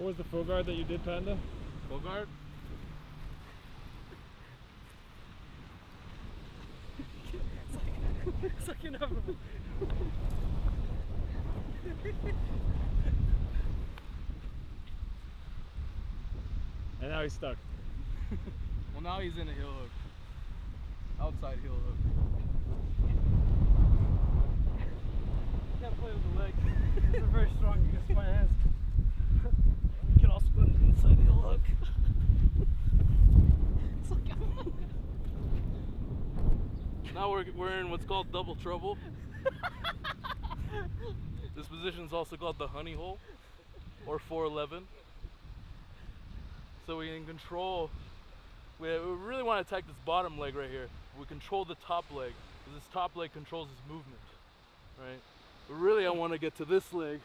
What was the full guard that you did, Panda? Full guard? It's like inevitable. And now he's stuck. Well, now he's in a heel hook. Outside heel hook. You gotta play with the leg. They're very strong against my hands. You can also put it inside heel hook. It's like Now we're in what's called double trouble. This position is also called the honey hole, or 411. So we can control, we really want to attack this bottom leg right here. We control the top leg, because this top leg controls his movement, right? But really I want to get to this leg,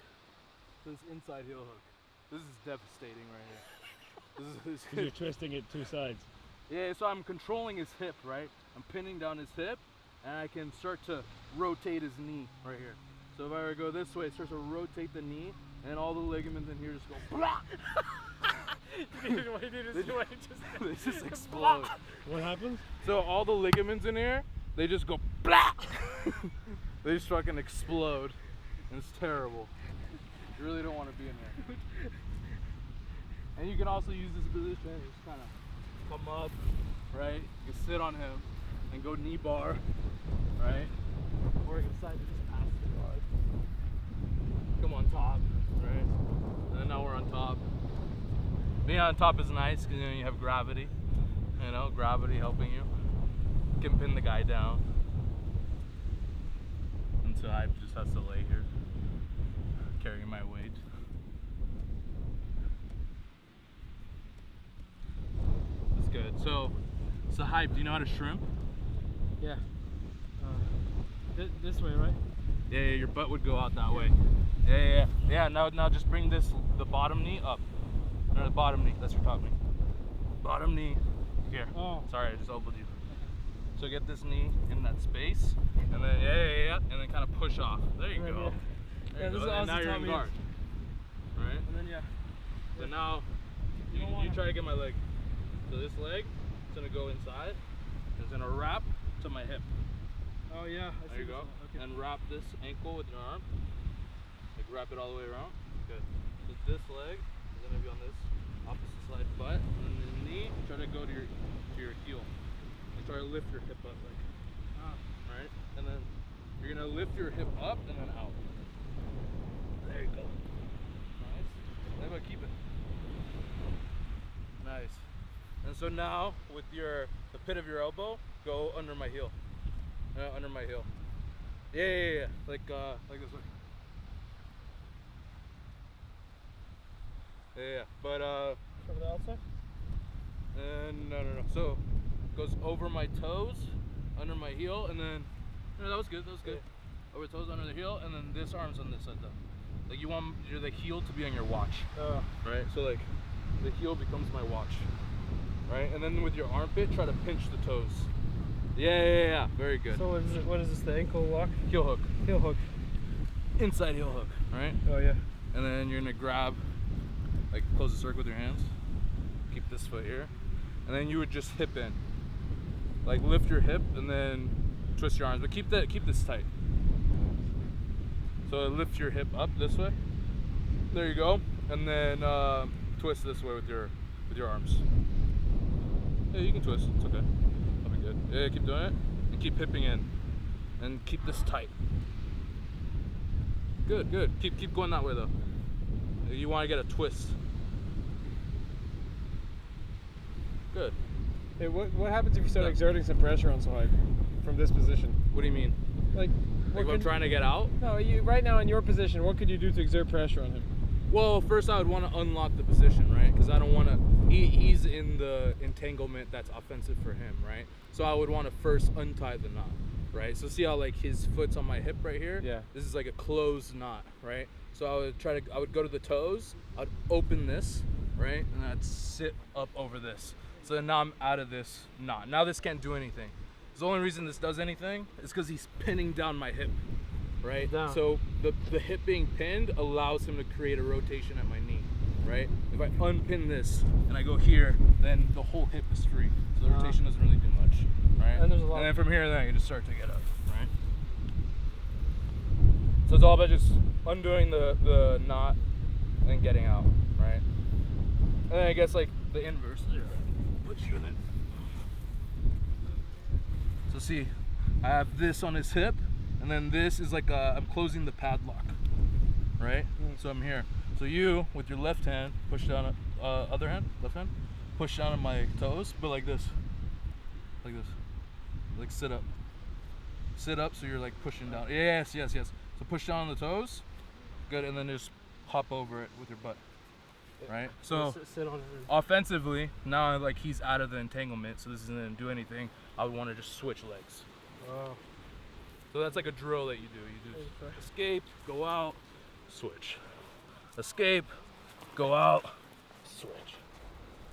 this inside heel hook. This is devastating right here. This is you're twisting it two sides. Yeah, so I'm controlling his hip, right? I'm pinning down his hip, and I can start to rotate his knee right here. So if I were to go this way, it starts to rotate the knee, and all the ligaments in here just go blah! They just explode. What happens? So all the ligaments in here, they just go blah! They just fucking explode, and it's terrible. You really don't want to be in there. And you can also use this position, just kind of come up, right? You can sit on him and go knee bar, right? Or you can decide to just pass the guard. Come on top, right? And then now we're on top. Being on top is nice because you have gravity, gravity helping you. You can pin the guy down. And so I just has to lay here, carrying my weight. That's good. So Hype, do you know how to shrimp? Yeah. This way, right? Yeah, your butt would go out that way. Yeah. Now just bring the bottom knee up. No, the bottom knee. That's your top knee. Bottom knee. Here. Oh. Sorry, I just elbowed you. So get this knee in that space, and then yeah, and then kind of push off. There you go. Yeah, this is and now you're in guard. Right. And then So now you try to get my leg. So this leg, it's gonna go inside. It's gonna wrap to my hip. Oh yeah. There you go. Okay. And wrap this ankle with your arm. Like wrap it all the way around. Good. So this leg is gonna be on this opposite side butt, and then the knee, try to go to your heel. And try to lift your hip up like. Right? And then you're gonna lift your hip up and then out. There you go. Nice. How about keep it? Nice. And so now with the pit of your elbow, go under my heel. Under my heel. Yeah. Like this way. Yeah. But From the outside? no. So goes over my toes, under my heel, and then that was good. Yeah. Over toes, under the heel, and then this arm's on this side though. Like you want the heel to be on your watch. Right? So like the heel becomes my watch. Right? And then with your armpit, try to pinch the toes. Yeah. Very good. So what is this, the ankle lock? Heel hook. Heel hook. Inside heel hook, right? Oh yeah. And then you're gonna grab, like close the circle with your hands. Keep this foot here. And then you would just hip in. Like lift your hip and then twist your arms, but keep this tight. So lift your hip up this way. There you go. And then twist this way with your arms. Yeah, you can twist, it's okay. That'll be good. Yeah, keep doing it. And keep hipping in. And keep this tight. Good. Keep going that way though. You want to get a twist. Good. Hey, what happens if you start exerting some pressure on Hype from this position? What do you mean? Like if I'm trying to get out? No, you right now in your position, what could you do to exert pressure on him? Well, first I would want to unlock the position, right? Because I don't want to. He's in the entanglement that's offensive for him, right? So I would want to first untie the knot, right? So see how like his foot's on my hip right here? Yeah. This is like a closed knot, right? So I would go to the toes. I'd open this, right? And I'd sit up over this. So then now I'm out of this knot. Now this can't do anything. The only reason this does anything is because he's pinning down my hip, right? Down. So the hip being pinned allows him to create a rotation at my knee, right? if I unpin this and I go here, then the whole hip is free. So the rotation doesn't really do much, right? And there's a lot. And then from here, then you just start to get up, right? So it's all about just undoing the knot and then getting out, right? And then I guess like the inverse. Put you in it. So see, I have this on his hip, and then this is like I'm closing the padlock, right? So I'm here. So you, with your left hand, push down, other hand, left hand, push down on my toes, but like this, like sit up. Sit up, so you're like pushing down. Yes. So push down on the toes, good, and then just hop over it with your butt, right? So sit on it. offensively, now like he's out of the entanglement, so this isn't gonna do anything. I would want to just switch legs. Wow. So that's like a drill that you do. You do escape, go out, switch. Escape, go out, switch.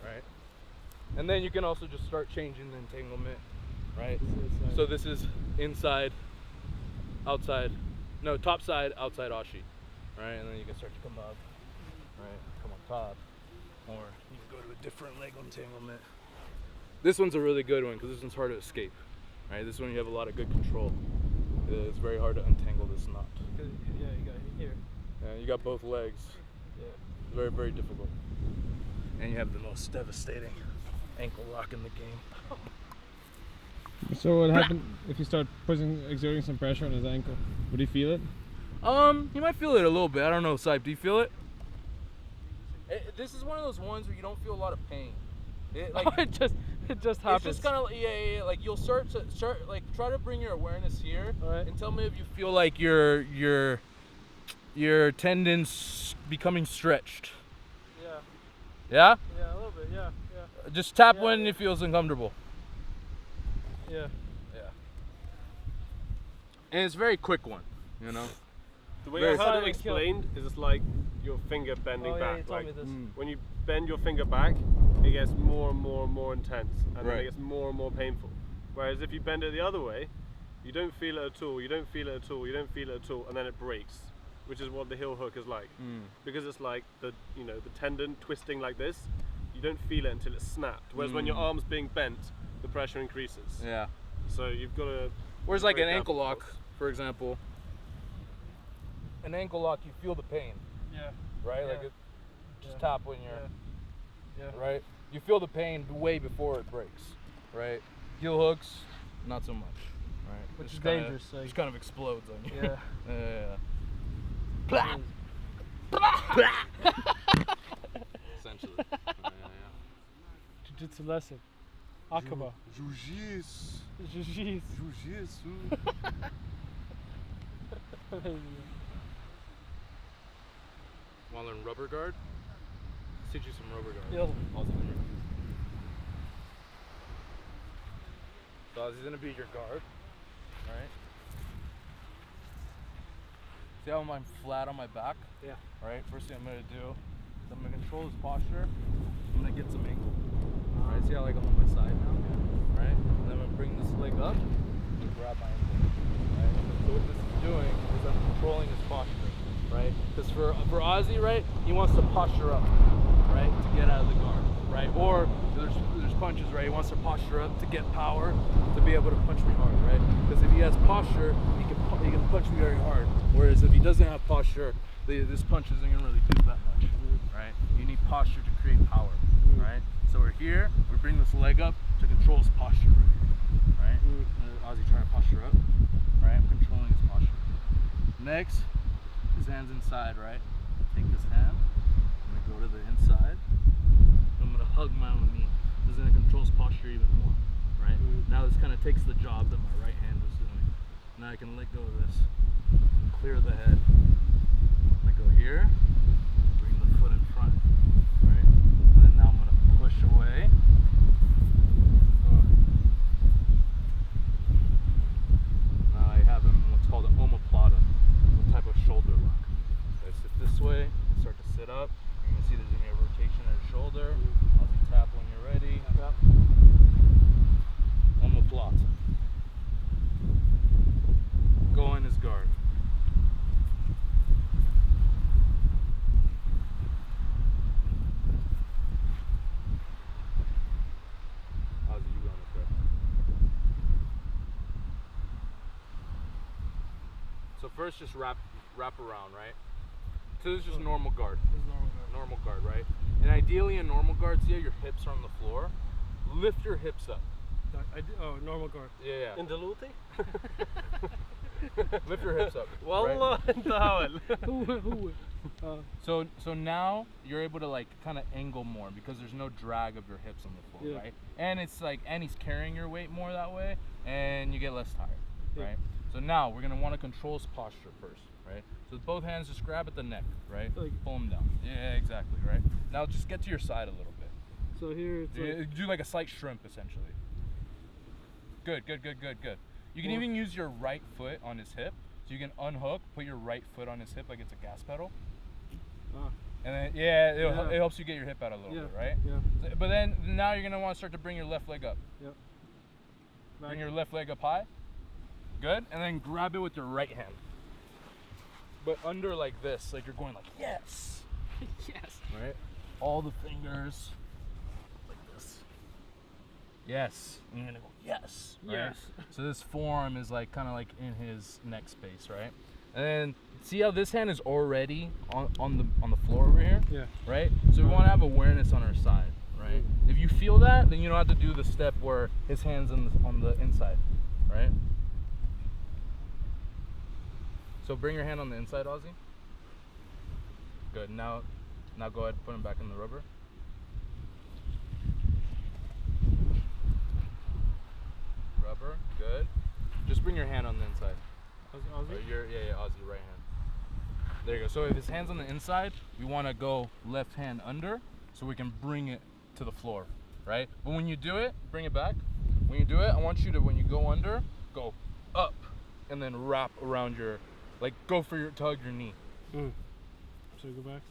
Right? And then you can also just start changing the entanglement, right? So this is inside, outside, no, top side, outside ashi, right? And then you can start to come up, right? Come on top, or you can go to a different leg entanglement. This one's a really good one because this one's hard to escape, right? This one you have a lot of good control. It's very hard to untangle this knot. Yeah, you got here. Yeah, you got both legs. Yeah. It's very, very difficult. And you have the most devastating ankle lock in the game. So what happened if you start exerting some pressure on his ankle? Would he feel it? You might feel it a little bit. I don't know, Saip, do you feel it? This is one of those ones where you don't feel a lot of pain. It just happens. It's just kind of like you'll start like try to bring your awareness here, right, and tell me if you feel like your tendons becoming stretched. Yeah. Yeah? Yeah, a little bit. Yeah. Just tap when it feels uncomfortable. Yeah. Yeah. And it's a very quick one, you know. The way Very I heard silent it explained is it's like your finger bending Oh, yeah, you back. told Like me this. when you bend your finger back, it gets more and more and more intense, and then Right. it gets more and more painful. Whereas if you bend it the other way, you don't feel it at all. You don't feel it at all. You don't feel it at all, and then it breaks, which is what the heel hook is like. Because it's like the tendon twisting like this. You don't feel it until it's snapped. Whereas when your arm's being bent, the pressure increases. Yeah. So you've got to. Whereas like an break ankle up, of lock, course. for example, an ankle lock, you feel the pain, Yeah. right? Yeah. Like it just Yeah. tap when you're, Yeah. right? You feel the pain way before it breaks, right? Heel hooks, not so much, right? Which It is just kinda- dangerous, like- just kind of explodes on you. Yeah. Essentially. Jiu-jitsu lesson. Akaba. Jiu-jitsu. Jiu-jitsu. Want to learn rubber guard? Let's teach you some rubber guard. Yeah. So this is gonna be your guard, right? See how I'm flat on my back? Yeah. Right? First thing I'm gonna do is I'm gonna control his posture. I'm gonna get some angle. Right? See how like I'm on my side now? Right? And then I'm gonna bring this leg up and grab my ankle. Right? So what this is doing is I'm controlling his posture. Right? Because for Ozzy, right, he wants to posture up, right, to get out of the guard, right? Or there's punches, right? He wants to posture up to get power to be able to punch me hard, right? Because if he has posture, he can punch me very hard. Whereas if he doesn't have posture, this punch isn't gonna really do that much, right? You need posture to create power, right? So we're here, we bring this leg up to control his posture, right? Ozzy trying to posture up, right? I'm controlling his posture. Next, his hand's inside, right? Take this hand, I'm gonna go to the inside, I'm gonna hug my own knee. This is gonna control his posture even more, right? Now this kind of takes the job that my right hand was doing. Now I can let go of this, clear the head. I go here, bring the foot in front, right? And then now I'm gonna push away. Now I have him in what's called an omoplata, a type of shoulder lock. So I sit this way, start to sit up. You're gonna see there's gonna be a rotation at his shoulder. I'll be tap when you're ready. Omoplata. Go in his guard. So first, just wrap around, right? So this is just normal guard. This is normal guard. Normal guard, right? And ideally in normal guard, see how your hips are on the floor? Lift your hips up. Oh, normal guard. Yeah. In the luti? Lift your hips up. Wallah, Who? So now you're able to like kind of angle more because there's no drag of your hips on the floor, Yeah. right? And it's like, and he's carrying your weight more that way, and you get less tired, Yeah. right? So now we're gonna want to control his posture first, right? So with both hands, just grab at the neck, right? Like- Pull him down. Yeah, exactly, right? Now just get to your side a little bit. So here it's like, Do like a slight shrimp, essentially. Good. You can Well- even use your right foot on his hip. So you can unhook, put your right foot on his hip like it's a gas pedal. ah, And then, it Yeah. helps you get your hip out a little yeah, bit, right? Yeah. But then now you're gonna want to start to bring your left leg up. Yep. Bring your left leg up high. Good. And then grab it with your right hand. But under like this, like you're going like, yes. Yes. Right? All the fingers like this. Yes. And you're gonna go, yes. Right? Yes. So this forearm is like kind of like in his neck space, right? And then see how this hand is already on the floor over here? Yeah. Right? So we want to have awareness on our side, right? If you feel that, then you don't have to do the step where his hand's on the inside, right? So bring your hand on the inside, Ozzy. Good. Now go ahead and put him back in the rubber. Rubber. Good. Just bring your hand on the inside. Or yeah, Ozzy, right hand. There you go. So if his hand's on the inside, we want to go left hand under so we can bring it to the floor, right? But when you do it, bring it back. When you do it, I want you to, when you go under, go up and then wrap around your, like go for your, to hug your knee. So go back.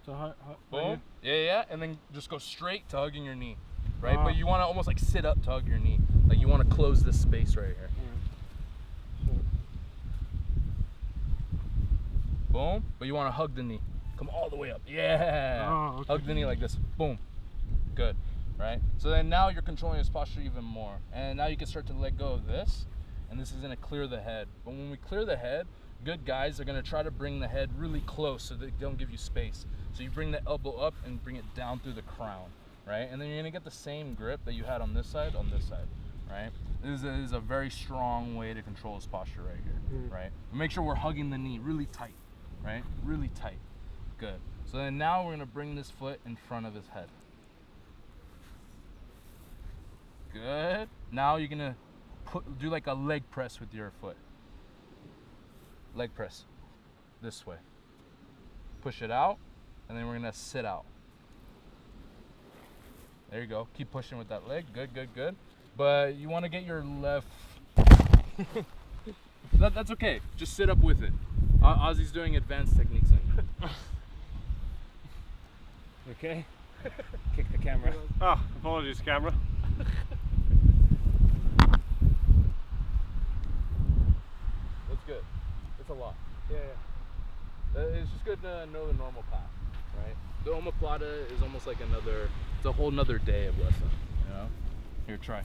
So how Boom. Yeah. And then just go straight to hugging your knee, right? Ah. But you want to almost like sit up to hug your knee. Like you want to close this space right here. Boom. But you want to hug the knee. Come all the way up. Yeah. Oh, okay. Hug the knee like this. Boom. Good. Right? So then now you're controlling his posture even more. And now you can start to let go of this. And this is going to clear the head. But when we clear the head, good guys are going to try to bring the head really close so they don't give you space. So you bring the elbow up and bring it down through the crown. Right? And then you're going to get the same grip that you had on this side, right? This is a very strong way to control his posture right here, right? Make sure we're hugging the knee really tight, right? Really tight. Good. So then now we're gonna bring this foot in front of his head. Good. Now you're gonna do like a leg press with your foot. Leg press. This way. Push it out, and then we're gonna sit out. There you go. Keep pushing with that leg. Good. But you want to get your left. That's okay. Just sit up with it. Ozzy's doing advanced techniques on you. Okay. Kick the camera. Apologies, camera. That's good. It's a lot. Yeah. It's just good to know the normal path, right? The omoplata is almost like it's a whole nother day of lesson, you know? Here, try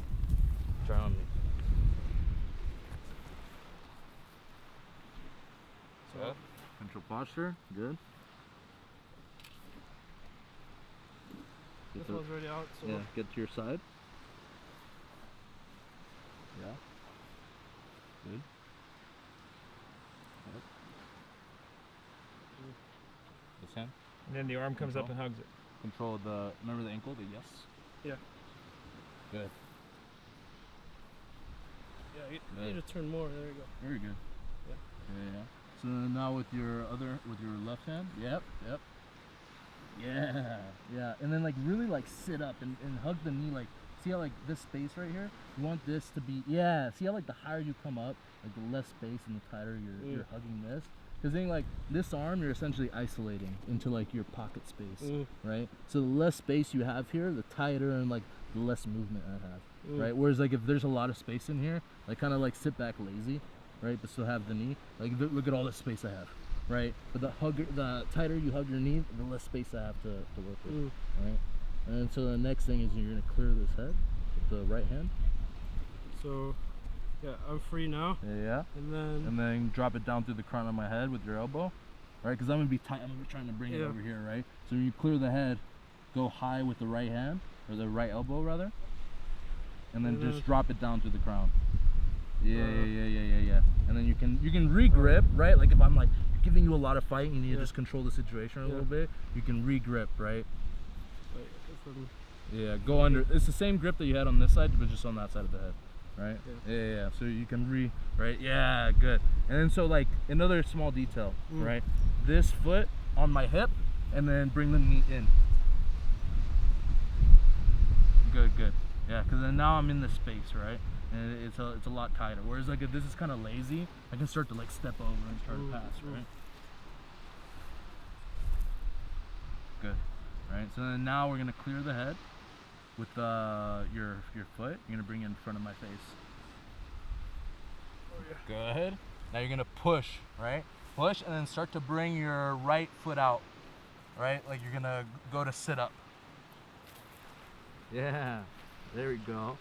on me. So, control posture, good. This one's already out. So Yeah, get to your side. Yeah. Good. Yep. This hand. And then the arm comes up and hugs it. Control remember the ankle, the yes? Yeah. Good. Yeah, you need to turn more. There you go. Very good. Yeah. Yeah. So now with your left hand. Yep. Yeah. And then like really like sit up and hug the knee. Like see how like this space right here? You want this to be see how like the higher you come up, like the less space and the tighter you're hugging this. Because then like this arm you're essentially isolating into like your pocket space, right? So the less space you have here, the tighter and like the less movement I have, right? Whereas like if there's a lot of space in here, like kind of like sit back lazy, right? But still have the knee. Like look at all this space I have, right? But the tighter you hug your knee, the less space I have to work with, right? And so the next thing is you're gonna clear this head with the right hand. So Yeah, I'm free now. Yeah. And then drop it down through the crown of my head with your elbow, right? Because I'm gonna be tight. I'm gonna be trying to bring it over here, right? So when you clear the head, go high with the right hand, or the right elbow rather, and then just drop it down through the crown. Yeah. And then you can re-grip, right? Like if I'm like giving you a lot of fight, and you need to just control the situation a little bit. You can re-grip, right? Yeah, go under. It's the same grip that you had on this side, but just on that side of the head, right? Yeah. So you can right? Yeah, good. And then so like another small detail, right? This foot on my hip, and then bring the knee in. Good. Yeah, because then now I'm in the space, right? And it's a lot tighter. Whereas like if this is kind of lazy, I can start to like step over and start to pass, right? Good. Right. So then now we're gonna clear the head with your foot. You're gonna bring it in front of my face. Good. Now you're gonna push, right? Push, and then start to bring your right foot out, right? Like you're gonna go to sit up. Yeah. There we go.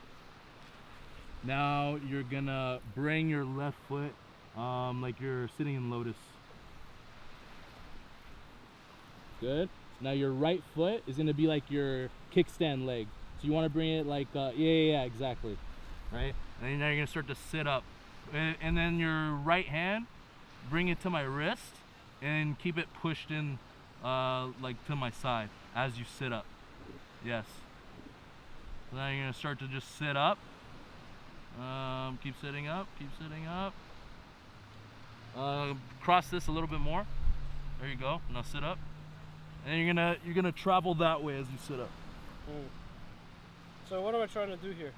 Now you're gonna bring your left foot like you're sitting in lotus. Good. Now your right foot is gonna be like your kickstand leg. So you wanna bring it like, yeah, exactly. Right? And now you're gonna start to sit up. And then your right hand, bring it to my wrist and keep it pushed in like to my side as you sit up. Yes. So now you're gonna start to just sit up. Keep sitting up. Cross this a little bit more. There you go. Now sit up. And you're gonna travel that way as you sit up. So what am I trying to do here?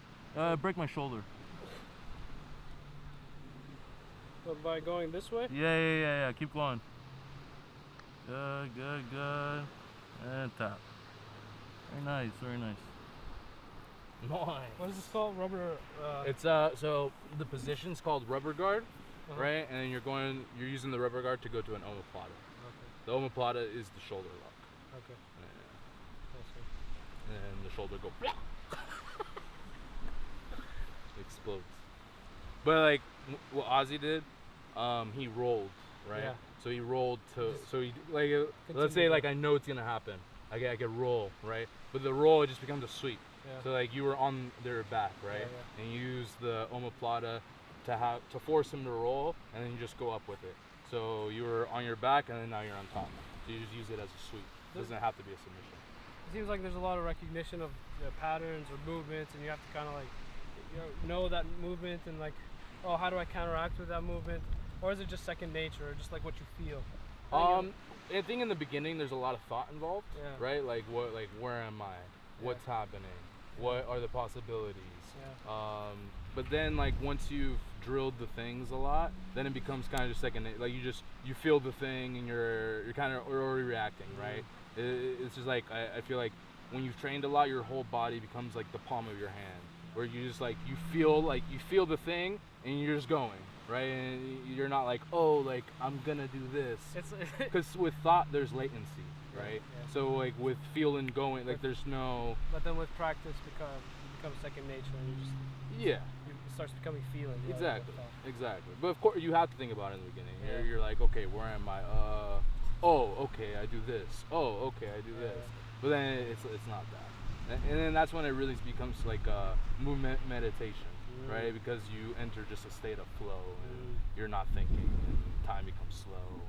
Break my shoulder. But by going this way? Yeah. Keep going. Good. And tap. Very nice. Nice. What is this called? Rubber. It's so the position's called rubber guard, right? And then you're using the rubber guard to go to an omoplata. Okay. The omoplata is the shoulder lock. Okay. Yeah. And the shoulder go explodes. But like what Ozzy did, he rolled, right? Yeah. So he rolled let's say like I know it's gonna happen. I can roll, right? But the roll it just becomes a sweep. Yeah. So like you were on their back, right? Yeah. And you use the omoplata to force him to roll, and then you just go up with it. So you were on your back, and then now you're on top. So you just use it as a sweep. It doesn't have to be a submission. It seems like there's a lot of recognition of patterns or movements, and you have to kind of like know that movement and like, oh, how do I counteract with that movement? Or is it just second nature, or just like what you feel? I think in the beginning there's a lot of thought involved, right? Like where am I? What's happening? What are the possibilities? But then like once you've drilled the things a lot, then it becomes kind of just second nature. Like you feel the thing and you're kind of already reacting, right? It's just like I feel like when you've trained a lot, your whole body becomes like the palm of your hand, where you just like you feel the thing and you're just going. Right, and you're not like, oh, like I'm gonna do this, because with thought there's latency, right? Yeah. So like with feeling going, like there's no. But then with practice, becomes second nature, and it starts becoming feeling. Exactly. But of course, you have to think about it in the beginning. Yeah. You're like, okay, where am I? Oh, okay, I do this. Oh, okay, I do this. But then it's not that, and then that's when it really becomes like a movement meditation. Right, because you enter just a state of flow and you're not thinking and time becomes slow.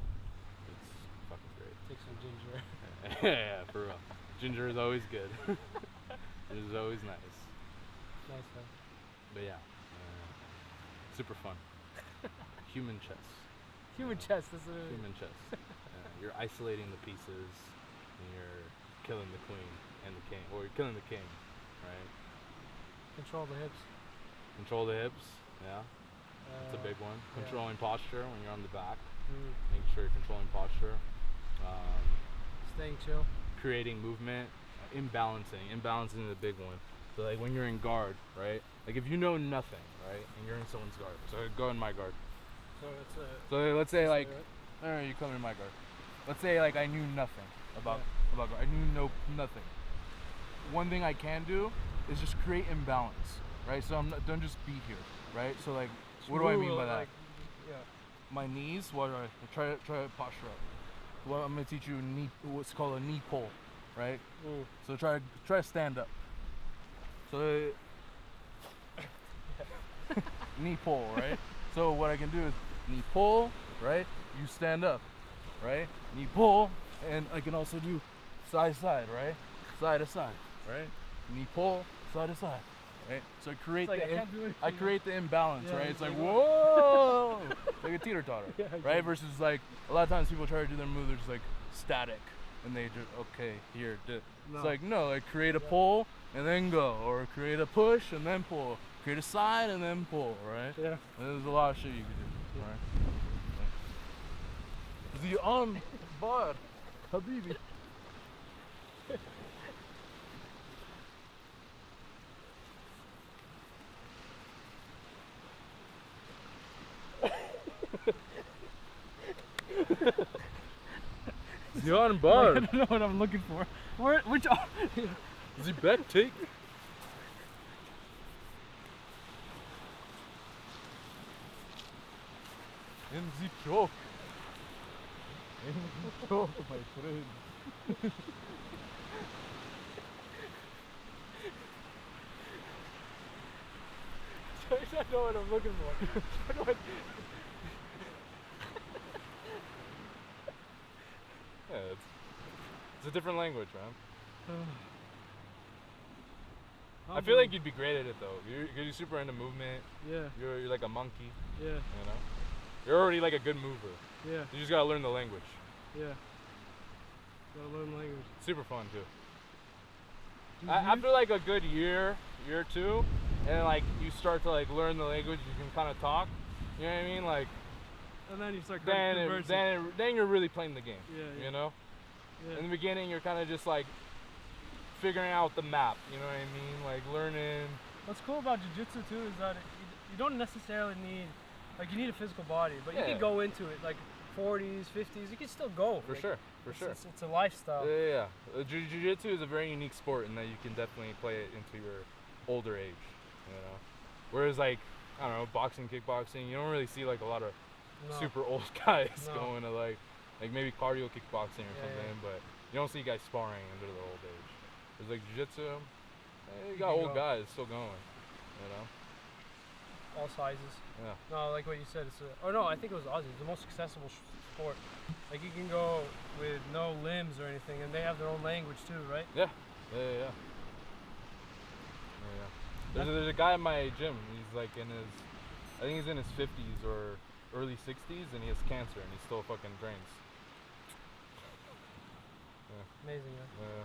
It's fucking great. Take some ginger. Yeah, for real. Ginger is always good. It is always nice. Nice one. But yeah, super fun. Human chess. Human chess. This is human chess. You're isolating the pieces and you're killing the queen and the king, or you're killing the king, right? Control the hips. Control the hips, that's a big one. Controlling posture when you're on the back, making sure you're controlling posture. Staying chill. Creating movement, imbalancing is a big one. So like when you're in guard, right? Like if you know nothing, right, and you're in someone's guard. So go in my guard. So let's say like, all right, you come in my guard. Let's say like I knew nothing about guard. I knew nothing. One thing I can do is just create imbalance. right? So don't just be here, right? So like, what do I mean by that? Like, yeah. My knees, what do I try to posture up. Well, I'm gonna teach you what's called a knee pull, right? Mm. So try to stand up. So knee pull, right? So what I can do is knee pull, right? You stand up, right? Knee pull, and I can also do side to side, right? Side to side, right? Knee pull, side to side, right? So I create It's like, I can't do I create the imbalance, Yeah, right? it's It's like like, whoa, like a teeter totter, Yeah, right? exactly. Versus like a lot of times people try to do their move, they're just like static, and they just okay here. No. It's like no, like create a pull and then go, or create a push and then pull, create a side and then pull, right? Yeah. And there's a lot of shit you can do, right? The on bar, Habibi. The on Like, bar. I don't know what I'm looking for. Which arm? The back take. In the choke. In the choke, my friend. I know what I'm looking for. I know what- Yeah, it's a different language, man. I feel like you'd be great at it though. You're super into movement. Yeah, You're like a monkey, yeah, you know. You're already like a good mover. yeah, You just gotta learn the language. yeah. Gotta learn language. Super fun too. After like a good year or two, and like you start to like learn the language, you can kind of talk. You know what I mean? Like And then you start then conversing. then you're really playing the game. Yeah, yeah. You know. Yeah. In the beginning, you're kind of just like figuring out the map. You know what I mean? Like learning. What's cool about jiu-jitsu too is that you don't necessarily need, like, you need a physical body, but you Yeah. can go into it like 40s, 50s. You can still go. For Like, sure. For it's- sure. It's a lifestyle. Yeah. Jiu-jitsu is a very unique sport in that you can definitely play it into your older age, you know. Whereas like, I don't know, boxing, kickboxing, you don't really see like a lot of No. super old guys No. going to like maybe cardio kickboxing or Yeah, something, yeah. but you don't see guys sparring under their old age. There's like jiu-jitsu, you You got can old go. guys still going, you know. All sizes. Yeah. No, like what you said, oh no, I think it was Aussie. It's the most accessible sport. Like you can go with no limbs or anything, and they have their own language too, right? Yeah. There's a guy at my gym. He's like I think he's in his 50s or early 60s, and he has cancer, and he still fucking trains. Amazing, man. Yeah.